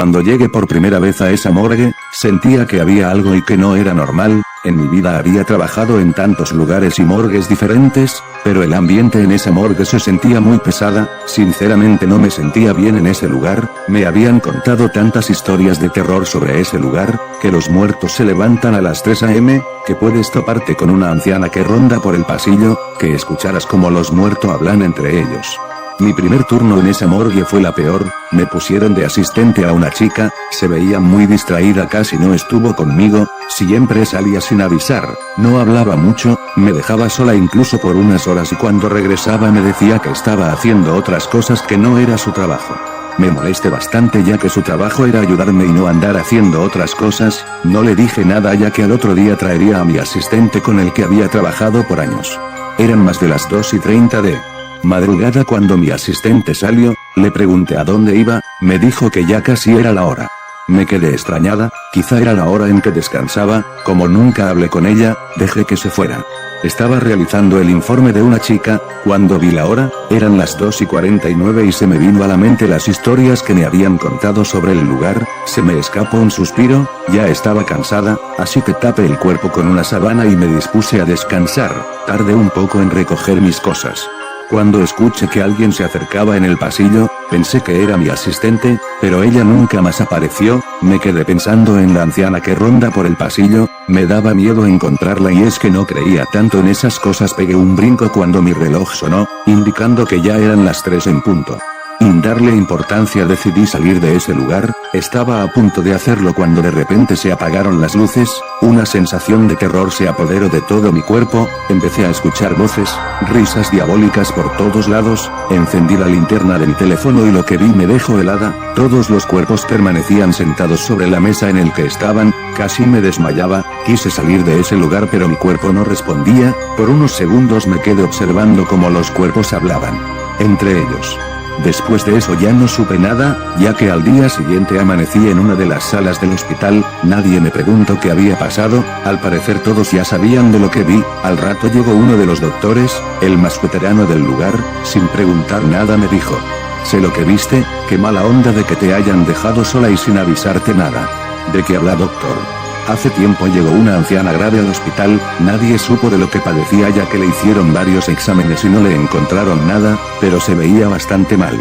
Cuando llegué por primera vez a esa morgue, sentía que había algo y que no era normal. En mi vida había trabajado en tantos lugares y morgues diferentes, pero el ambiente en esa morgue se sentía muy pesada. Sinceramente no me sentía bien en ese lugar. Me habían contado tantas historias de terror sobre ese lugar, que los muertos se levantan a las 3 a.m., que puedes toparte con una anciana que ronda por el pasillo, que escucharás como los muertos hablan entre ellos. Mi primer turno en esa morgue fue la peor. Me pusieron de asistente a una chica, se veía muy distraída, casi no estuvo conmigo, siempre salía sin avisar, no hablaba mucho, me dejaba sola incluso por unas horas y cuando regresaba me decía que estaba haciendo otras cosas que no era su trabajo. Me molesté bastante ya que su trabajo era ayudarme y no andar haciendo otras cosas. No le dije nada ya que al otro día traería a mi asistente con el que había trabajado por años. Eran más de las 2:30 de madrugada cuando mi asistente salió, le pregunté a dónde iba, me dijo que ya casi era la hora. Me quedé extrañada, quizá era la hora en que descansaba, como nunca hablé con ella, dejé que se fuera. Estaba realizando el informe de una chica, cuando vi la hora, eran las 2:49 y se me vino a la mente las historias que me habían contado sobre el lugar, se me escapó un suspiro, ya estaba cansada, así que tapé el cuerpo con una sábana y me dispuse a descansar, tardé un poco en recoger mis cosas. Cuando escuché que alguien se acercaba en el pasillo, pensé que era mi asistente, pero ella nunca más apareció. Me quedé pensando en la anciana que ronda por el pasillo, me daba miedo encontrarla y es que no creía tanto en esas cosas. Pegué un brinco cuando mi reloj sonó, indicando que ya eran las 3 en punto. Sin darle importancia decidí salir de ese lugar, estaba a punto de hacerlo cuando de repente se apagaron las luces, una sensación de terror se apoderó de todo mi cuerpo, empecé a escuchar voces, risas diabólicas por todos lados, encendí la linterna de mi teléfono y lo que vi me dejó helada, todos los cuerpos permanecían sentados sobre la mesa en el que estaban, casi me desmayaba, quise salir de ese lugar pero mi cuerpo no respondía, por unos segundos me quedé observando cómo los cuerpos hablaban entre ellos. Después de eso ya no supe nada, ya que al día siguiente amanecí en una de las salas del hospital, nadie me preguntó qué había pasado, al parecer todos ya sabían de lo que vi. Al rato llegó uno de los doctores, el más veterano del lugar, sin preguntar nada me dijo: sé lo que viste, qué mala onda de que te hayan dejado sola y sin avisarte nada. ¿De qué habla, doctor? Hace tiempo llegó una anciana grave al hospital, nadie supo de lo que padecía ya que le hicieron varios exámenes y no le encontraron nada, pero se veía bastante mal.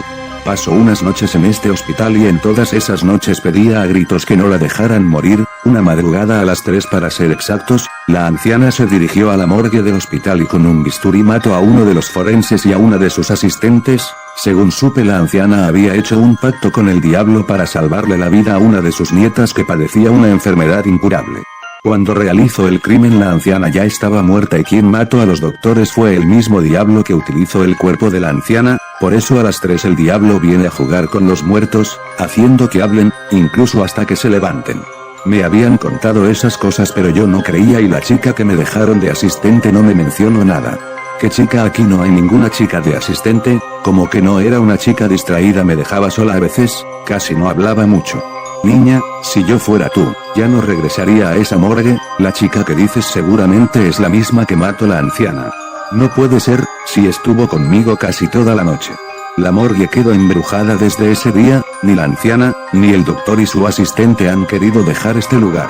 Pasó unas noches en este hospital y en todas esas noches pedía a gritos que no la dejaran morir. Una madrugada a las 3 para ser exactos, la anciana se dirigió a la morgue del hospital y con un bisturí mató a uno de los forenses y a una de sus asistentes. Según supe, la anciana había hecho un pacto con el diablo para salvarle la vida a una de sus nietas que padecía una enfermedad incurable. Cuando realizó el crimen la anciana ya estaba muerta y quien mató a los doctores fue el mismo diablo que utilizó el cuerpo de la anciana, por eso a las 3 el diablo viene a jugar con los muertos, haciendo que hablen, incluso hasta que se levanten. Me habían contado esas cosas pero yo no creía y la chica que me dejaron de asistente no me mencionó nada. ¿Qué chica? Aquí no hay ninguna chica de asistente, como que no era una chica distraída, me dejaba sola a veces, casi no hablaba mucho. Niña, si yo fuera tú, ya no regresaría a esa morgue, la chica que dices seguramente es la misma que mató a la anciana. No puede ser, si estuvo conmigo casi toda la noche. La morgue quedó embrujada desde ese día, ni la anciana, ni el doctor y su asistente han querido dejar este lugar.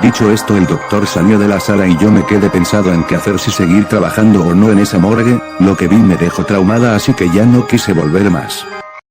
Dicho esto, el doctor salió de la sala y yo me quedé pensado en qué hacer, si seguir trabajando o no en esa morgue. Lo que vi me dejó traumada, así que ya no quise volver más.